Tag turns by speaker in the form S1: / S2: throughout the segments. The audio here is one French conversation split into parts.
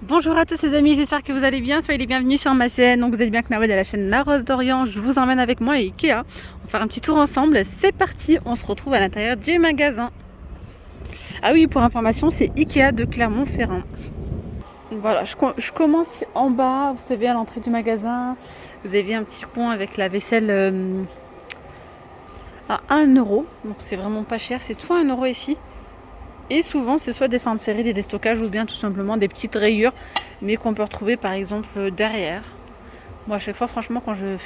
S1: Bonjour à tous les amis, j'espère que vous allez bien, soyez les bienvenus sur ma chaîne. Donc vous êtes bien que Nawed à la chaîne La Rose d'Orient. Je vous emmène avec moi à Ikea. On va faire un petit tour ensemble. C'est parti, on se retrouve à l'intérieur du magasin. Ah oui, pour information, c'est Ikea de Clermont-Ferrand. Voilà, je commence en bas, vous savez, à l'entrée du magasin. Vous avez un petit coin avec la vaisselle à 1 euro. Donc c'est vraiment pas cher, c'est tout à 1 euro ici. Et souvent, c'est soit des fins de série, des déstockages ou bien tout simplement des petites rayures, mais qu'on peut retrouver par exemple derrière. Moi, à chaque fois, franchement, quand je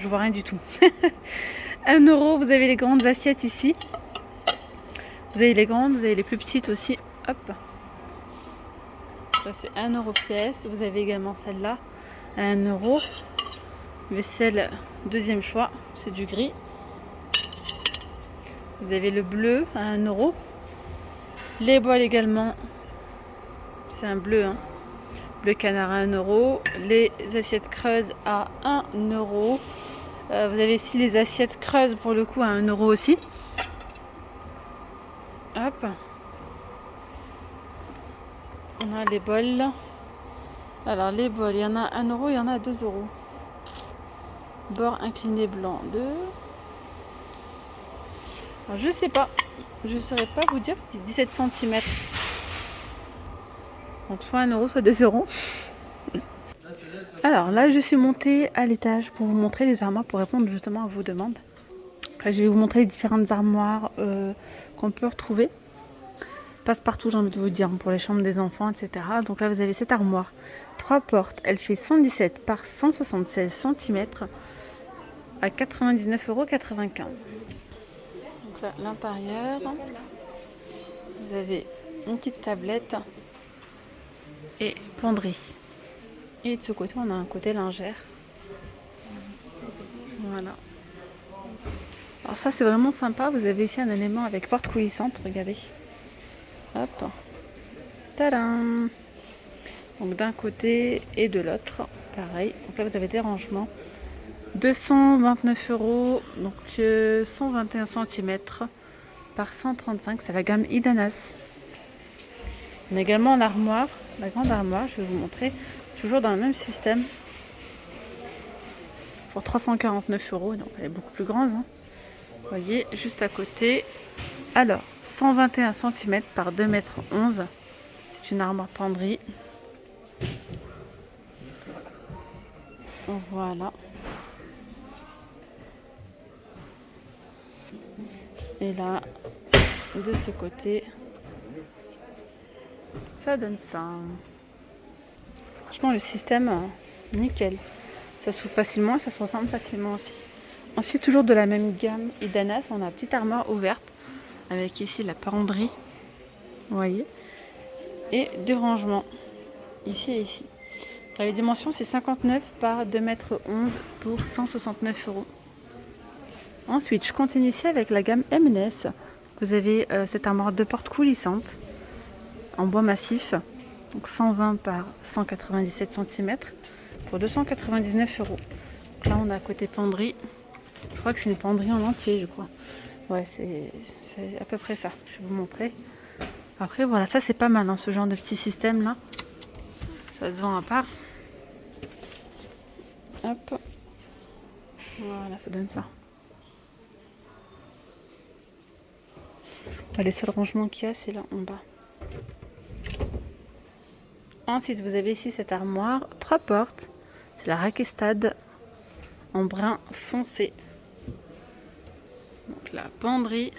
S1: vois rien du tout. 1 euro, vous avez les grandes assiettes ici. Vous avez les grandes, vous avez les plus petites aussi. Hop. Là, c'est 1 euro pièce. Vous avez également celle-là à 1 euro. Vaisselle, deuxième choix, c'est du gris. Vous avez le bleu à 1 euro. Les boîtes également, c'est un bleu, hein. Bleu canard à 1 euro. Les assiettes creuses à 1 euro. Vous avez ici les assiettes creuses pour le coup à 1 euro aussi. Hop. On a les bols. Alors les bols, il y en a à 1 euro, il y en a à 2 euros. Bord incliné blanc 2. Alors, je sais pas. Je ne saurais pas vous dire. 17 cm. Donc soit 1 euro, soit 2 euros. Alors là, je suis montée à l'étage pour vous montrer les armoires pour répondre justement à vos demandes. Là, je vais vous montrer les différentes armoires qu'on peut retrouver. Passe-partout, j'ai envie de vous dire, pour les chambres des enfants, etc. Donc là, vous avez cette armoire. 3 portes. Elle fait 117 par 176 cm à 99,95 €. Donc là, l'intérieur. Vous avez une petite tablette et penderie. Et de ce côté, on a un côté lingère. Voilà. Alors ça, c'est vraiment sympa. Vous avez ici un élément avec porte coulissante. Regardez. Hop. Tadam. Donc d'un côté et de l'autre, pareil. Donc là, vous avez des rangements. 229 €. Donc 121 cm par 135. C'est la gamme Idanas. On a également l'armoire, la grande armoire. Je vais vous montrer. Toujours dans le même système. Pour 349 €. Donc elle est beaucoup plus grande, hein. Vous voyez, juste à côté. Alors, 121 cm par 2,11 m. C'est une armoire penderie. Voilà. Et là, de ce côté, ça donne ça. Franchement, le système, nickel. Ça s'ouvre facilement et ça se referme facilement aussi. Ensuite, toujours de la même gamme Idanas, on a une petite armoire ouverte avec ici la penderie, vous voyez, et deux rangements, ici et ici. Alors, les dimensions, c'est 59 par 2,11 m pour 169 €. Ensuite, je continue ici avec la gamme M&S. Vous avez cette armoire de porte coulissante en bois massif, donc 120 par 197 cm pour 299 €. Donc là, on a à côté penderie. Je crois que c'est une penderie en entier, je crois. Ouais, c'est à peu près ça. Je vais vous montrer. Après, voilà, ça c'est pas mal, hein, ce genre de petit système là. Ça se vend à part. Hop. Voilà, ça donne ça. Les seuls rangements qu'il y a, c'est là en bas. Ensuite, vous avez ici cette armoire, 3 portes. C'est la Rakestad en brun foncé. Donc la penderie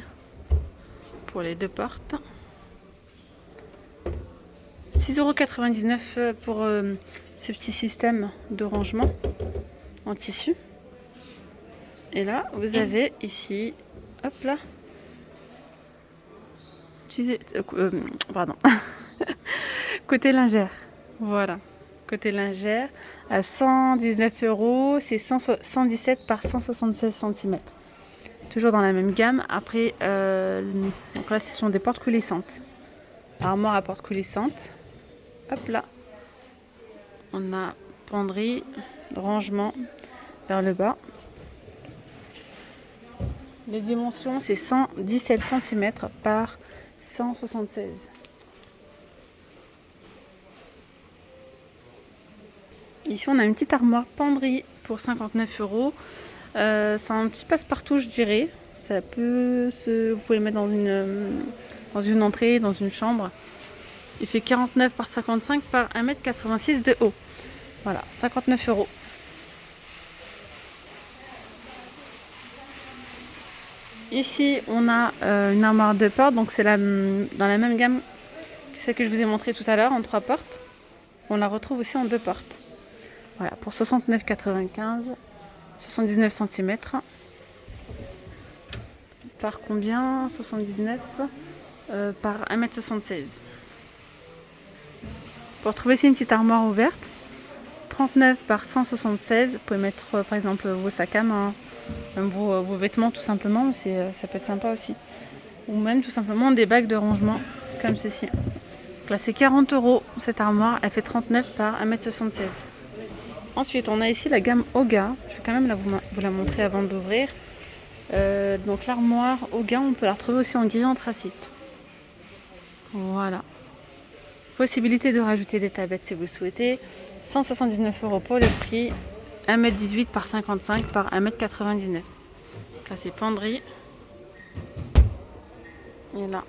S1: pour les 2 portes. 6,99 € pour ce petit système de rangement en tissu. Et là, vous avez ici, hop là, pardon, côté lingère. Voilà, côté lingère à 119 €, c'est 117 par 176 cm. Toujours dans la même gamme. Après, donc là, ce sont des portes coulissantes. Armoire à porte coulissante. Hop là, on a penderie, rangement vers le bas. Les dimensions, c'est 117 cm par 176. Ici, on a une petite armoire penderie pour 59 €. C'est un petit passe-partout, je dirais. Ça peut se... Vous pouvez le mettre dans une entrée, dans une chambre. Il fait 49 par 55 par 1,86 m de haut. Voilà, 59 €. Ici, on a une armoire de porte, donc c'est dans la même gamme que celle que je vous ai montrée tout à l'heure, en 3 portes. On la retrouve aussi en 2 portes. Voilà, pour 69,95 €, 79 cm. Par combien? 79 par 1,76 m. Pour trouver ici une petite armoire ouverte, 39 par 176, vous pouvez mettre par exemple vos sacs à main, même vos vêtements tout simplement, ça peut être sympa aussi. Ou même tout simplement des bacs de rangement comme ceci. Donc là c'est 40 € cette armoire, elle fait 39 par 1,76 m. Ensuite on a ici la gamme Oga, je vais quand même vous la montrer avant d'ouvrir. Donc l'armoire Oga, on peut la retrouver aussi en gris anthracite. Voilà. Possibilité de rajouter des tablettes si vous le souhaitez. 179 € pour le prix. 1,18 m par 55 par 1,99 m. Là c'est penderie. Et là.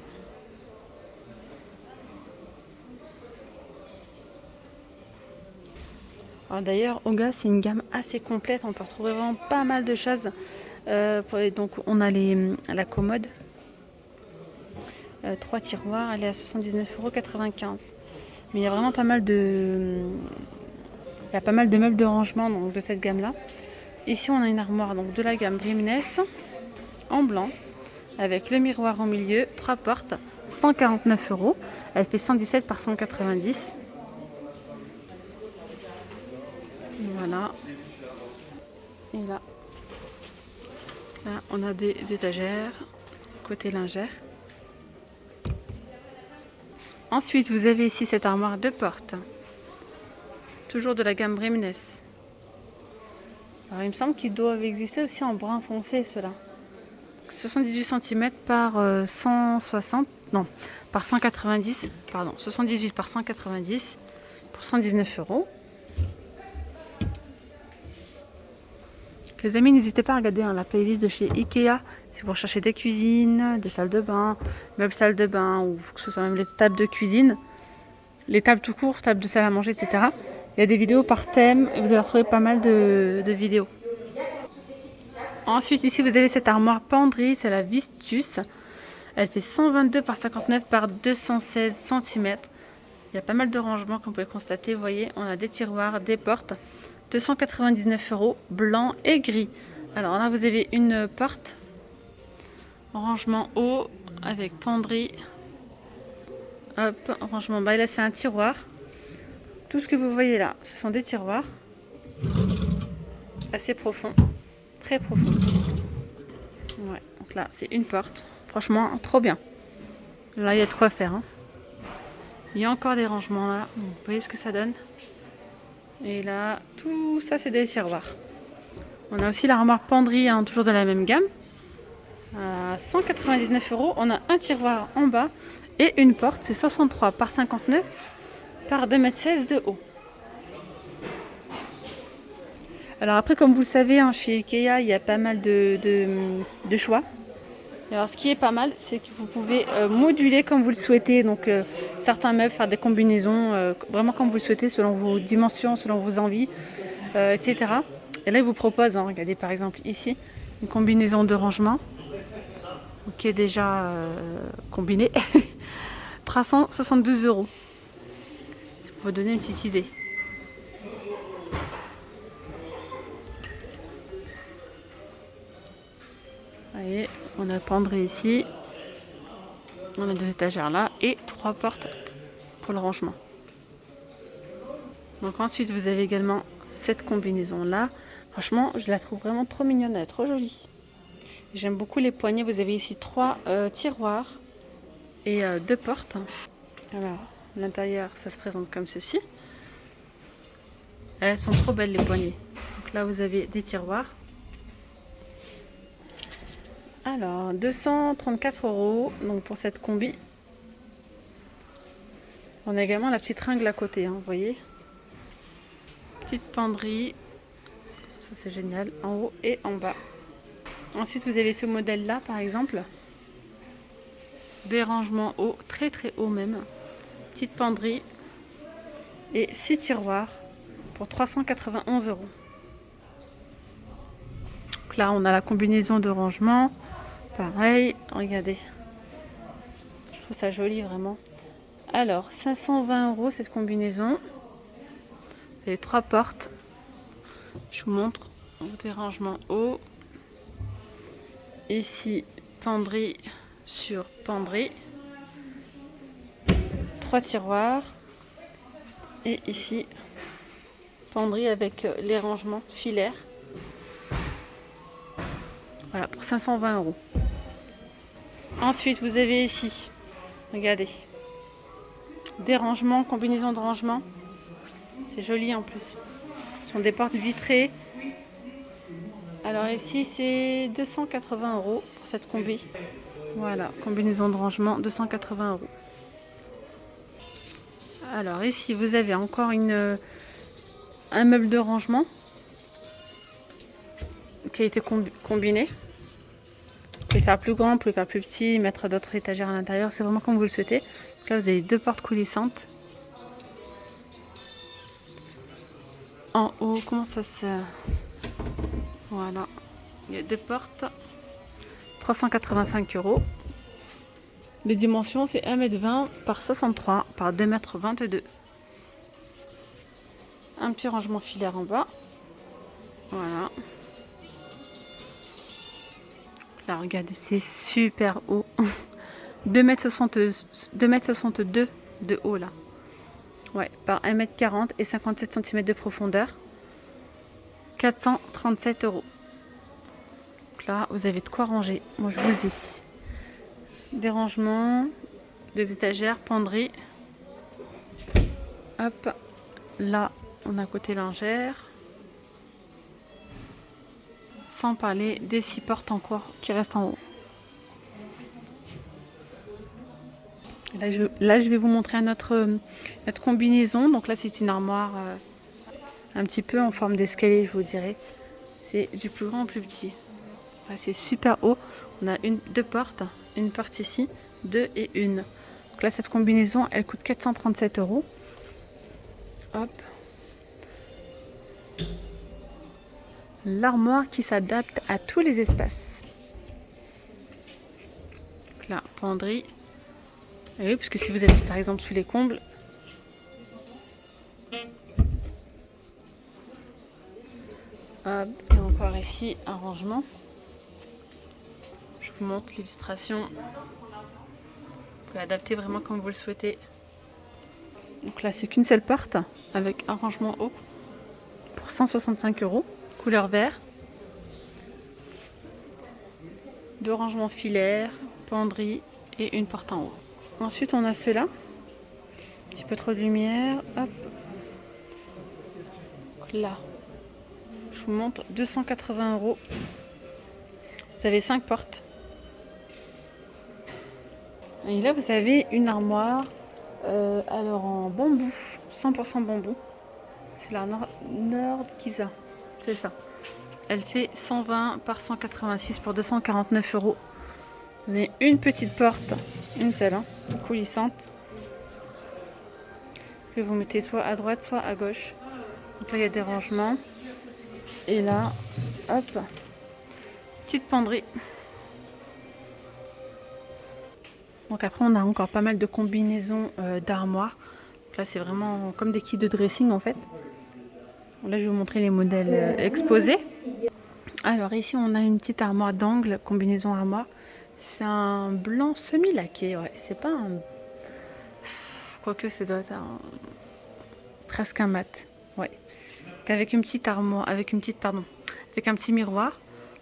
S1: Alors d'ailleurs, Oga c'est une gamme assez complète. On peut retrouver vraiment pas mal de choses. Donc on a la commode. 3 tiroirs, elle est à 79,95 €. Mais il y a vraiment pas mal de... Il y a pas mal de meubles de rangement donc, de cette gamme-là. Ici, on a une armoire donc, de la gamme Brimnes en blanc avec le miroir au milieu, 3 portes, 149 €. Elle fait 117 par 190. Voilà. Et là, on a des étagères côté lingère. Ensuite, vous avez ici cette armoire de porte. Toujours de la gamme Brimnes. Alors, il me semble qu'ils doivent exister aussi en brun foncé, ceux-là. 78 cm par 160, non, par 190, pardon, 78 par 190 pour 119 €. Les amis, n'hésitez pas à regarder la playlist de chez Ikea si vous recherchez des cuisines, des salles de bain, meubles salles de bain ou que ce soit même les tables de cuisine, les tables tout court, tables de salle à manger, etc. Il y a des vidéos par thème et vous allez retrouver pas mal de vidéos. Ensuite, ici, vous avez cette armoire penderie, c'est la Vistus. Elle fait 122 par 59 par 216 cm. Il y a pas mal de rangements comme vous pouvez le constater. Vous voyez, on a des tiroirs, des portes. 299 €, blanc et gris. Alors là, vous avez une porte, rangement haut avec penderie. Hop, rangement bas. Et là, c'est un tiroir. Tout ce que vous voyez là, ce sont des tiroirs assez profonds, très profonds. Ouais, donc là, c'est une porte. Franchement, trop bien. Là, il y a de quoi faire. Hein. Il y a encore des rangements là. Vous voyez ce que ça donne? Et là, tout ça, c'est des tiroirs. On a aussi l'armoire penderie, hein, toujours de la même gamme. À 199 €, on a un tiroir en bas et une porte. C'est 63 par 59 par 2,16 m de haut. Alors après, comme vous le savez, hein, chez Ikea, il y a pas mal de choix. Alors ce qui est pas mal, c'est que vous pouvez moduler comme vous le souhaitez. Donc certains meubles, faire des combinaisons vraiment comme vous le souhaitez, selon vos dimensions, selon vos envies, etc. Et là, il vous propose, hein, regardez par exemple ici, une combinaison de rangement qui est déjà combinée. 372 €. Pour vous donner une petite idée. Vous voyez, on a penderie ici, on a des étagères là et 3 portes pour le rangement. Donc ensuite vous avez également cette combinaison là. Franchement, je la trouve vraiment trop mignonne, elle est trop jolie. J'aime beaucoup les poignées. Vous avez ici 3 tiroirs et 2 portes. Alors l'intérieur, ça se présente comme ceci. Elles sont trop belles les poignées. Donc là vous avez des tiroirs. Alors, 234 € donc pour cette combi. On a également la petite ringle à côté, hein, vous voyez. Petite penderie. Ça c'est génial. En haut et en bas. Ensuite vous avez ce modèle là par exemple. Des rangements hauts, très très hauts même. Petite penderie. Et 6 tiroirs pour 391 €. Donc là on a la combinaison de rangement. Pareil, regardez. Je trouve ça joli vraiment. Alors 520 € cette combinaison. Les 3 portes. Je vous montre des rangements hauts. Ici, penderie sur penderie. 3 tiroirs. Et ici, penderie avec les rangements filaires. Voilà, pour 520 €. Ensuite, vous avez ici, regardez, des rangements, combinaison de rangements. C'est joli en plus. Ce sont des portes vitrées. Alors ici, c'est 280 € pour cette combi. Voilà, combinaison de rangement, 280 €. Alors ici, vous avez encore un meuble de rangement qui a été combiné. Vous pouvez faire plus grand, vous pouvez faire plus petit, mettre d'autres étagères à l'intérieur, c'est vraiment comme vous le souhaitez. Donc là, vous avez 2 portes coulissantes. En haut, comment ça se... Voilà, il y a 2 portes, 385 €. Les dimensions, c'est 1,20 m par 63 par 2,22 m. Un petit rangement filaire en bas. Voilà. Là, regardez, c'est super haut. 2,62 m de haut, là. Ouais, par 1,40 m et 57 cm de profondeur. 437 €. Donc là, vous avez de quoi ranger. Moi, je vous le dis. Des rangements, des étagères, penderie. Hop. Là, on a côté lingère. Sans parler des 6 portes encore qui restent en haut. Là, je vais vous montrer notre combinaison. Donc là, c'est une armoire un petit peu en forme d'escalier, je vous dirais. C'est du plus grand au plus petit. Là, c'est super haut. On a 2 portes, une porte ici, 2 et 1. Donc là, cette combinaison, elle coûte 437 €. Hop. L'armoire qui s'adapte à tous les espaces. Donc là, penderie. Et oui, parce que si vous êtes par exemple sous les combles, hop, et encore ici un rangement. Je vous montre l'illustration. Vous pouvez adapter vraiment comme vous le souhaitez. Donc là, c'est qu'une seule porte avec un rangement haut pour 165 €, couleur vert. 2 rangements filaires, penderie et une porte en haut. Ensuite, on a ceux-là. Un petit peu trop de lumière. Hop. Donc là, je vous montre 280 €. Vous avez 5 portes. Et là, vous avez une armoire. Alors en bambou, 100% bambou. C'est la Nordgiza. C'est ça. Elle fait 120 par 186 pour 249 €. Vous avez une petite porte, une seule, hein, coulissante, que vous mettez soit à droite, soit à gauche. Donc là, il y a des rangements. Et là, hop, petite penderie. Donc après, on a encore pas mal de combinaisons d'armoires. Là, c'est vraiment comme des kits de dressing en fait. Là, je vais vous montrer les modèles exposés. Alors ici, on a une petite armoire d'angle, combinaison armoire. C'est un blanc semi-laqué, ouais. C'est pas un... Quoique, ça doit être presque un mat, ouais. Avec une petite armoire, avec un petit miroir.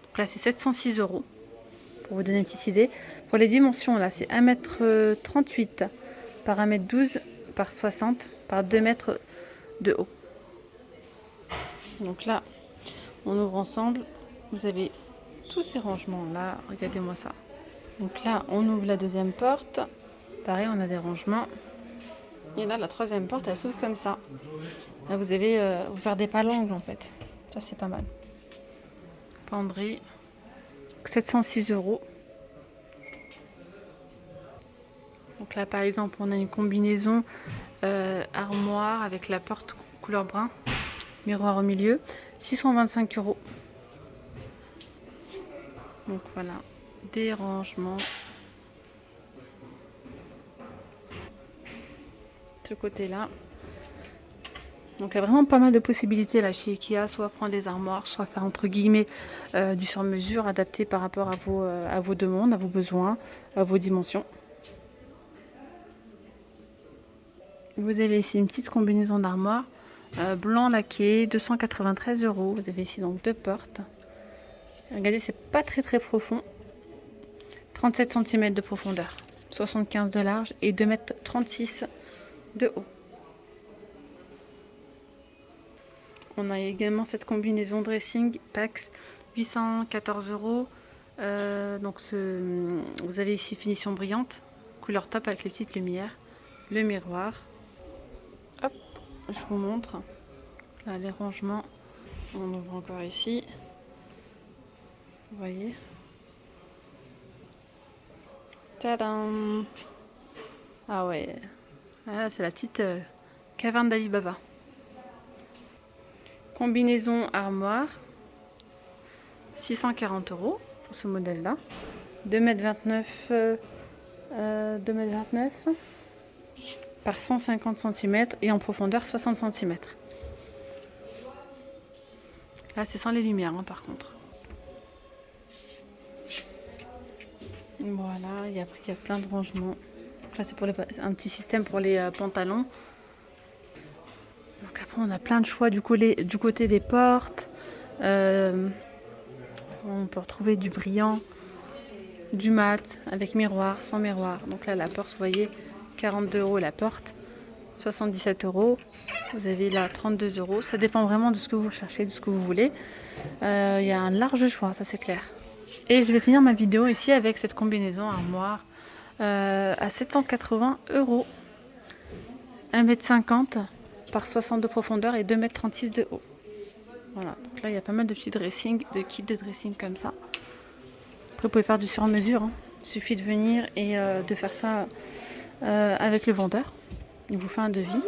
S1: Donc là, c'est 706 € pour vous donner une petite idée. Pour les dimensions, là, c'est 1,38 m par 1,12 m par 60 par 2 m de haut. Donc là, on ouvre ensemble. Vous avez tous ces rangements là. Regardez-moi ça. Donc là, on ouvre la deuxième porte. Pareil, on a des rangements. Et là, la troisième porte, elle s'ouvre comme ça. Là, vous avez vous faire des palanges en fait. Ça c'est pas mal. Penderie, 706 €. Donc là par exemple on a une combinaison armoire avec la porte couleur brun, miroir au milieu, 625 €. Donc voilà, des rangements. Ce côté-là. Donc il y a vraiment pas mal de possibilités là chez Ikea, soit prendre des armoires, soit faire entre guillemets du sur-mesure adapté par rapport à vos demandes, à vos besoins, à vos dimensions. Vous avez ici une petite combinaison d'armoire blanc laqué, 293 €. Vous avez ici donc deux portes. Regardez, c'est pas très profond. 37 cm de profondeur, 75 de large et 2,36 m de haut. On a également cette combinaison dressing Pax, 814 €. Donc vous avez ici finition brillante, couleur top avec les petites lumières, le miroir. Hop, je vous montre. Là, les rangements. On ouvre encore ici. Vous voyez. Tadam! Ah ouais. Ah, c'est la petite caverne d'Ali Baba. Combinaison armoire, 640 € pour ce modèle-là. 2,29 m par 150 cm et en profondeur 60 cm. Là, c'est sans les lumières, hein, par contre. Voilà, il y a plein de rangements. Là, c'est pour un petit système pour les pantalons. Donc après, on a plein de choix du côté des portes. On peut retrouver du brillant, du mat, avec miroir, sans miroir. Donc là, la porte, vous voyez, 42 € la porte, 77 €. Vous avez là 32 €. Ça dépend vraiment de ce que vous cherchez, de ce que vous voulez. Il y a un large choix, ça c'est clair. Et je vais finir ma vidéo ici avec cette combinaison armoire à 780 €. 1,50 m par 60 de profondeur et 2,36 m de haut. Voilà, donc là il y a pas mal de petits dressings, de kits de dressing comme ça. Après vous pouvez faire du sur-mesure, hein. Il suffit de venir et de faire ça avec le vendeur. Il vous fait un devis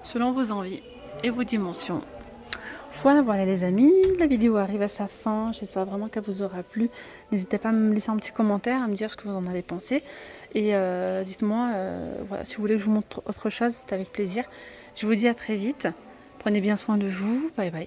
S1: selon vos envies et vos dimensions. Voilà les amis, la vidéo arrive à sa fin. J'espère vraiment qu'elle vous aura plu. N'hésitez pas à me laisser un petit commentaire, à me dire ce que vous en avez pensé. Et dites-moi voilà, si vous voulez que je vous montre autre chose, c'est avec plaisir. Je vous dis à très vite. Prenez bien soin de vous. Bye bye.